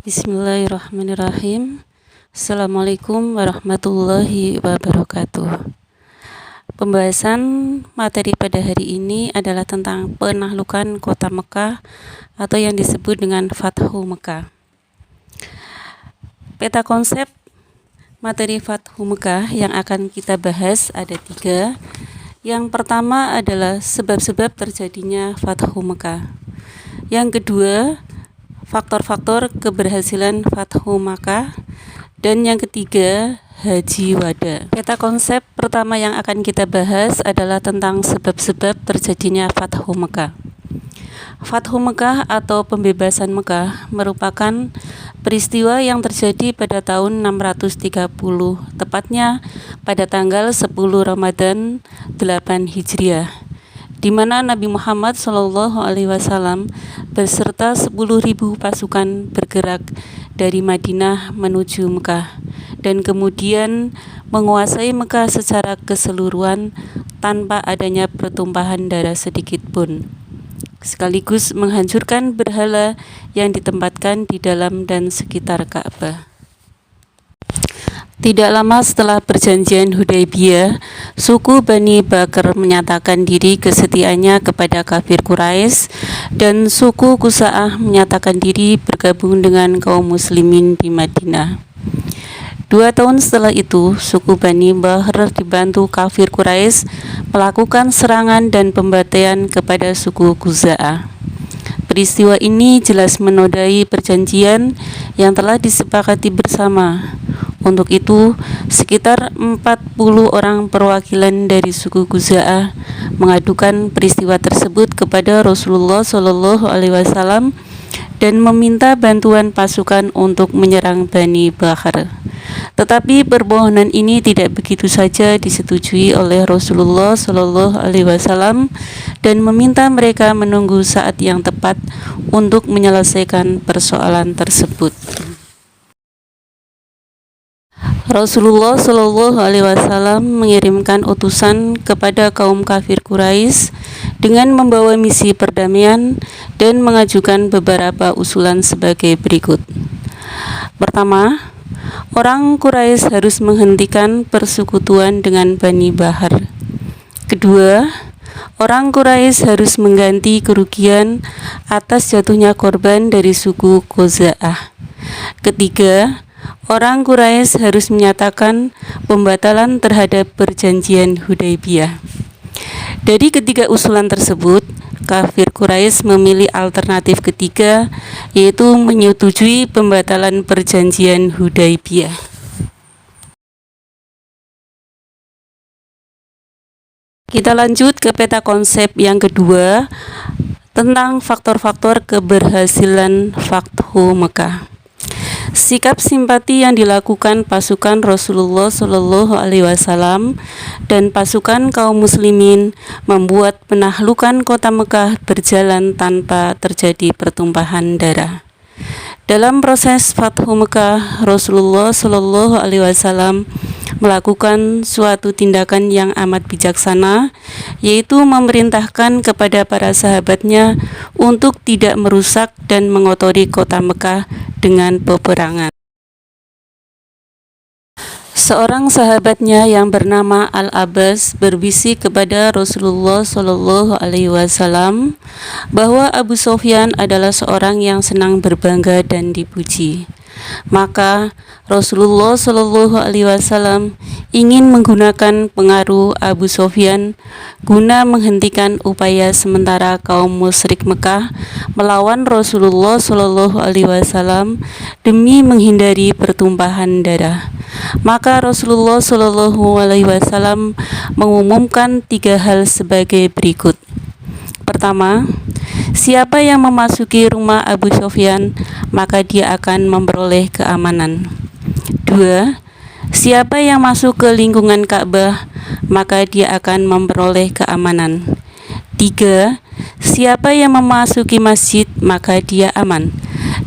Bismillahirrahmanirrahim. Assalamualaikum warahmatullahi wabarakatuh. Pembahasan materi pada hari ini adalah tentang penaklukan kota Mekah atau yang disebut dengan Fathu Mekah. Peta konsep materi Fathu Mekah yang akan kita bahas ada 3. Yang pertama adalah sebab-sebab terjadinya Fathu Mekah. Yang kedua, faktor-faktor keberhasilan Fathu Makkah, dan yang ketiga, Haji Wada. Peta konsep pertama yang akan kita bahas adalah tentang sebab-sebab terjadinya Fathu Makkah. Fathu Makkah atau pembebasan Mekah merupakan peristiwa yang terjadi pada tahun 630, tepatnya pada tanggal 10 Ramadan 8 Hijriah, di mana Nabi Muhammad SAW beserta 10.000 pasukan bergerak dari Madinah menuju Mekah dan kemudian menguasai Mekah secara keseluruhan tanpa adanya pertumpahan darah sedikit pun, sekaligus menghancurkan berhala yang ditempatkan di dalam dan sekitar Ka'bah. Tidak lama setelah perjanjian Hudaybiyah, suku Bani Bakr menyatakan diri kesetiaannya kepada kafir Quraisy dan suku Khuza'ah menyatakan diri bergabung dengan kaum muslimin di Madinah. 2 tahun setelah itu, suku Bani Bakr dibantu kafir Quraisy melakukan serangan dan pembantaian kepada suku Khuza'ah. Peristiwa ini jelas menodai perjanjian yang telah disepakati bersama. Untuk itu, sekitar 40 orang perwakilan dari suku Khuza'ah mengadukan peristiwa tersebut kepada Rasulullah SAW dan meminta bantuan pasukan untuk menyerang Bani Bakr. Tetapi permohonan ini tidak begitu saja disetujui oleh Rasulullah SAW dan meminta mereka menunggu saat yang tepat untuk menyelesaikan persoalan tersebut. Rasulullah SAW mengirimkan utusan kepada kaum kafir Quraisy dengan membawa misi perdamaian dan mengajukan beberapa usulan sebagai berikut. Pertama, orang Quraisy harus menghentikan persekutuan dengan Bani Bakr. Kedua, orang Quraisy harus mengganti kerugian atas jatuhnya korban dari suku Khuza'ah. Ketiga, orang Quraisy harus menyatakan pembatalan terhadap perjanjian Hudaybiyah. Dari ketiga usulan tersebut, kafir Quraisy memilih alternatif ketiga, yaitu menyetujui pembatalan perjanjian Hudaybiyah. Kita lanjut ke peta konsep yang kedua tentang faktor-faktor keberhasilan Fathu Mekah. Sikap simpati yang dilakukan pasukan Rasulullah SAW dan pasukan kaum muslimin membuat penaklukan kota Mekah berjalan tanpa terjadi pertumpahan darah. Dalam proses Fathu Mekah, Rasulullah SAW melakukan suatu tindakan yang amat bijaksana, yaitu memerintahkan kepada para sahabatnya untuk tidak merusak dan mengotori kota Mekah dengan peperangan. Seorang sahabatnya yang bernama Al-Abbas berbisik kepada Rasulullah SAW bahwa Abu Sufyan adalah seorang yang senang berbangga dan dipuji. Maka Rasulullah SAW ingin menggunakan pengaruh Abu Sufyan guna menghentikan upaya sementara kaum musyrik Mekah melawan Rasulullah SAW demi menghindari pertumpahan darah. Maka Rasulullah SAW mengumumkan 3 hal sebagai berikut. Pertama, siapa yang memasuki rumah Abu Sufyan, maka dia akan memperoleh keamanan. 2. Siapa yang masuk ke lingkungan Ka'bah, maka dia akan memperoleh keamanan. 3. Siapa yang memasuki masjid, maka dia aman.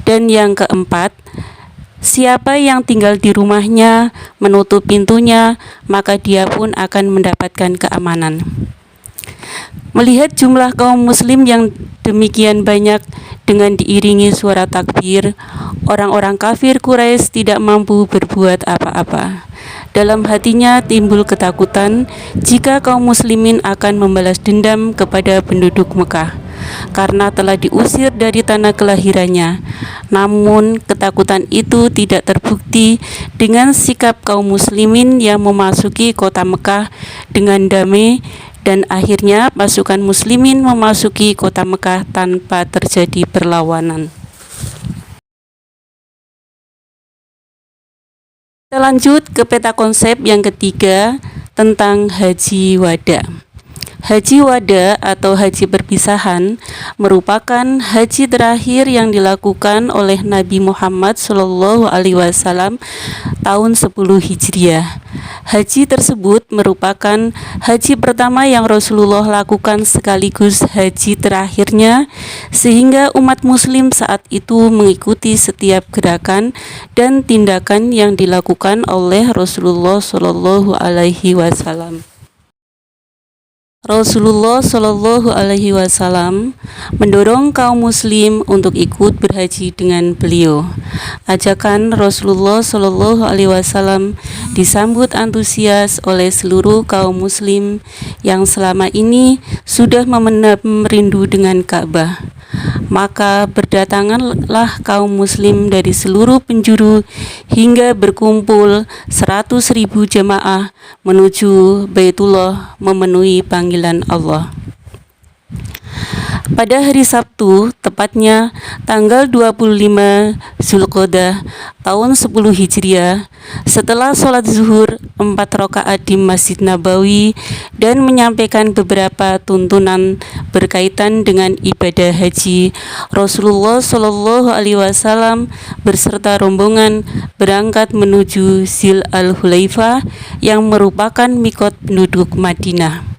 Dan yang keempat, siapa yang tinggal di rumahnya, menutup pintunya, maka dia pun akan mendapatkan keamanan. Melihat jumlah kaum muslim yang demikian banyak dengan diiringi suara takbir, orang-orang kafir Quraisy tidak mampu berbuat apa-apa. Dalam hatinya timbul ketakutan jika kaum muslimin akan membalas dendam kepada penduduk Mekah karena telah diusir dari tanah kelahirannya. Namun ketakutan itu tidak terbukti dengan sikap kaum muslimin yang memasuki kota Mekah dengan damai, dan akhirnya pasukan muslimin memasuki kota Mekah tanpa terjadi perlawanan. Kita lanjut ke peta konsep yang ketiga tentang Haji Wada. Haji Wada atau haji perpisahan merupakan haji terakhir yang dilakukan oleh Nabi Muhammad SAW tahun 10 Hijriah. Haji tersebut merupakan haji pertama yang Rasulullah lakukan sekaligus haji terakhirnya, sehingga umat muslim saat itu mengikuti setiap gerakan dan tindakan yang dilakukan oleh Rasulullah SAW. Rasulullah Shallallahu Alaihi Wasallam mendorong kaum muslim untuk ikut berhaji dengan beliau. Ajakan Rasulullah Shallallahu Alaihi Wasallam disambut antusias oleh seluruh kaum muslim yang selama ini sudah memendam rindu dengan Ka'bah. Maka berdatanganlah kaum muslim dari seluruh penjuru hingga berkumpul 100.000 jemaah menuju Baitullah memenuhi panggilan Allah. Pada hari Sabtu, tepatnya tanggal 25 Zulqa'dah tahun 10 Hijriah, setelah sholat zuhur 4 rakaat di Masjid Nabawi dan menyampaikan beberapa tuntunan berkaitan dengan ibadah haji, Rasulullah Shallallahu Alaihi Wasallam beserta rombongan berangkat menuju Zil Al-Hulaifah yang merupakan mikot penduduk Madinah.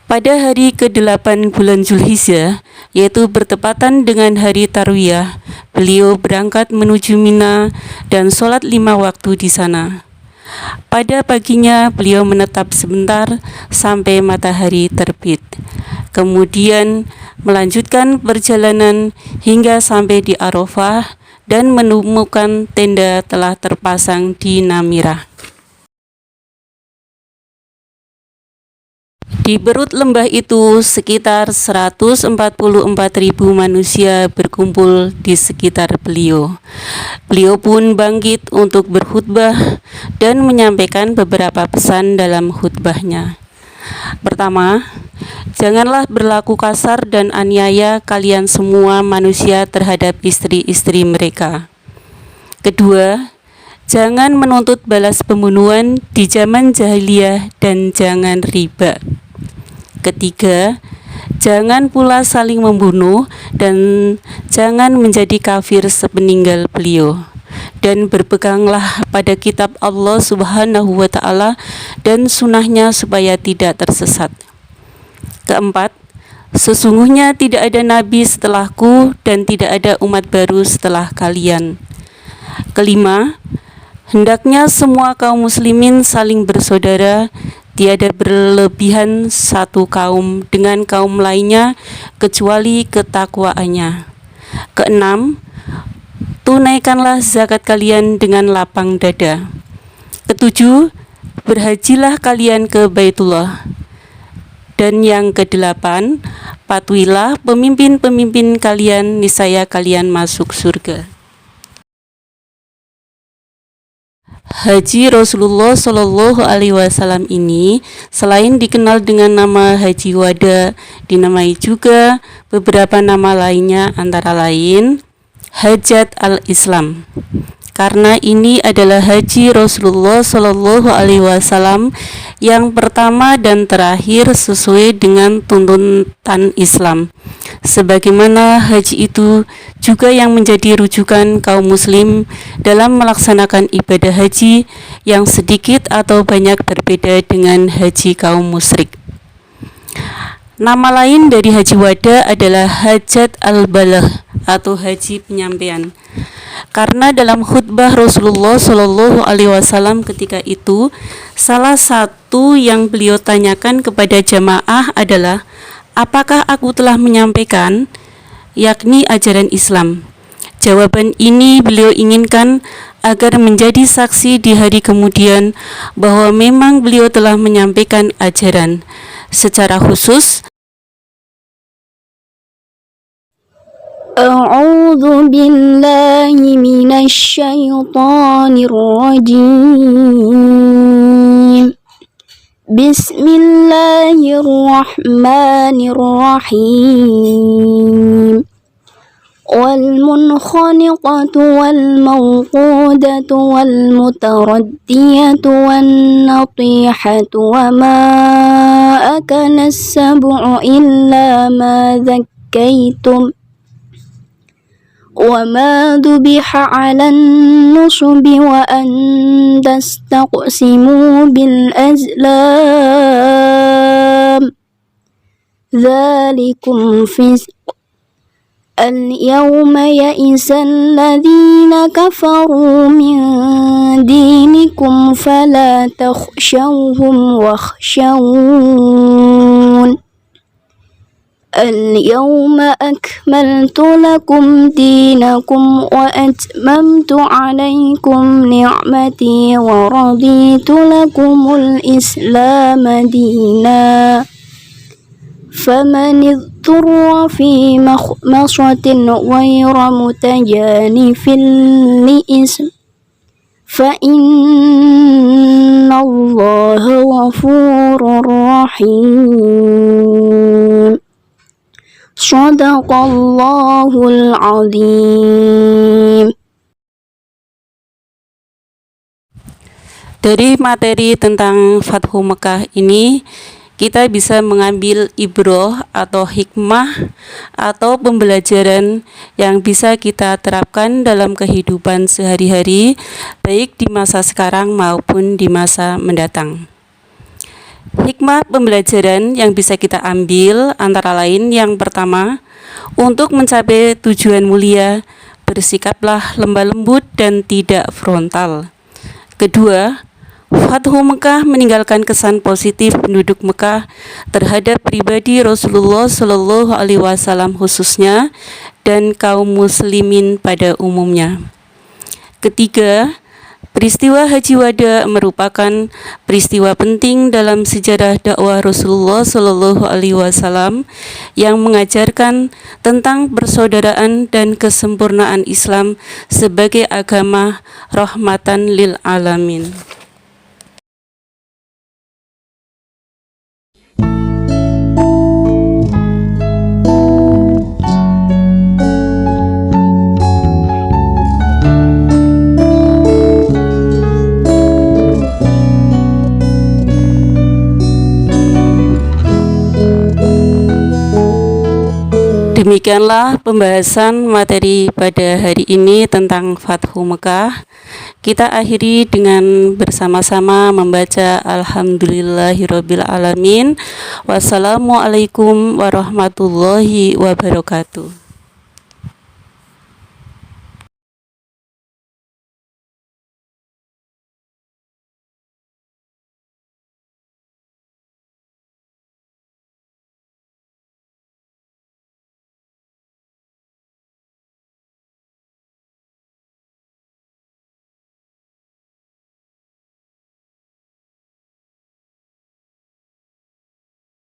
Pada hari ke-8 bulan Zulhijjah, yaitu bertepatan dengan hari Tarwiyah, beliau berangkat menuju Mina dan sholat 5 waktu di sana. Pada paginya beliau menetap sebentar sampai matahari terbit. Kemudian melanjutkan perjalanan hingga sampai di Arafah dan menemukan tenda telah terpasang di Namirah. Di perut lembah itu sekitar 144.000 manusia berkumpul di sekitar beliau. Beliau pun bangkit untuk berkhutbah dan menyampaikan beberapa pesan dalam khutbahnya. Pertama, janganlah berlaku kasar dan aniaya kalian semua manusia terhadap istri-istri mereka. Kedua, jangan menuntut balas pembunuhan di zaman jahiliyah dan jangan riba. Ketiga, jangan pula saling membunuh dan jangan menjadi kafir sepeninggal beliau. Dan berpeganglah pada kitab Allah Subhanahu wa Ta'ala dan sunnahnya supaya tidak tersesat. Keempat, sesungguhnya tidak ada nabi setelahku dan tidak ada umat baru setelah kalian. Kelima, hendaknya semua kaum muslimin saling bersaudara, tiada berlebihan satu kaum dengan kaum lainnya kecuali ketakwaannya. Keenam, tunaikanlah zakat kalian dengan lapang dada. Ketujuh, berhajilah kalian ke Baitullah. Dan yang kedelapan, patuhilah pemimpin-pemimpin kalian, niscaya kalian masuk surga. Haji Rasulullah Shallallahu Alaihi Wasallam ini selain dikenal dengan nama Haji Wada, dinamai juga beberapa nama lainnya, antara lain Hajat al-Islam, karena ini adalah haji Rasulullah Shallallahu Alaihi Wasallam yang pertama dan terakhir sesuai dengan tuntunan Islam. Sebagaimana haji itu juga yang menjadi rujukan kaum muslim dalam melaksanakan ibadah haji yang sedikit atau banyak berbeda dengan haji kaum musyrik. Nama lain dari Haji Wada adalah Hajat al-Balagh atau haji penyampaian. Karena dalam khutbah Rasulullah Shallallahu Alaihi Wasallam ketika itu, salah satu yang beliau tanyakan kepada jamaah adalah, apakah aku telah menyampaikan, yakni ajaran Islam. Jawaban ini beliau inginkan agar menjadi saksi di hari kemudian bahwa memang beliau telah menyampaikan ajaran. Secara khusus, أعوذ بالله من الشيطان الرجيم بسم الله الرحمن الرحيم والمنخنقة والموقودة والمتردية والنطيحة وما أكل السبع إلا ما ذكيتم وما ذبح على النصب وأن تستقسموا بالأزلام ذلكم فسق اليوم يئس الذين كفروا من دينكم فلا تخشوهم واخشون اليوم أكملت لكم دينكم وأتممت عليكم نعمتي ورضيت لكم الإسلام دينا فمن اضطر في مخمصة غير متجانف لإثم فإن الله غفور رحيم Shadaqallahul azim. dari materi tentang Fathu Mekah ini, kita bisa mengambil ibroh atau hikmah atau pembelajaran yang bisa kita terapkan dalam kehidupan sehari-hari, baik di masa sekarang maupun di masa mendatang. Hikmah pembelajaran yang bisa kita ambil antara lain, yang pertama, untuk mencapai tujuan mulia, bersikaplah lemah lembut dan tidak frontal. Kedua, Fathu Mekah meninggalkan kesan positif penduduk Mekah terhadap pribadi Rasulullah Shallallahu Alaihi Wasallam khususnya dan kaum muslimin pada umumnya. Ketiga, peristiwa Haji Wada merupakan peristiwa penting dalam sejarah dakwah Rasulullah Shallallahu Alaihi Wasallam yang mengajarkan tentang persaudaraan dan kesempurnaan Islam sebagai agama rahmatan lil alamin. Demikianlah pembahasan materi pada hari ini tentang Fathu Mekah. Kita akhiri dengan bersama-sama membaca Alhamdulillahirabbil alamin. Wassalamualaikum warahmatullahi wabarakatuh.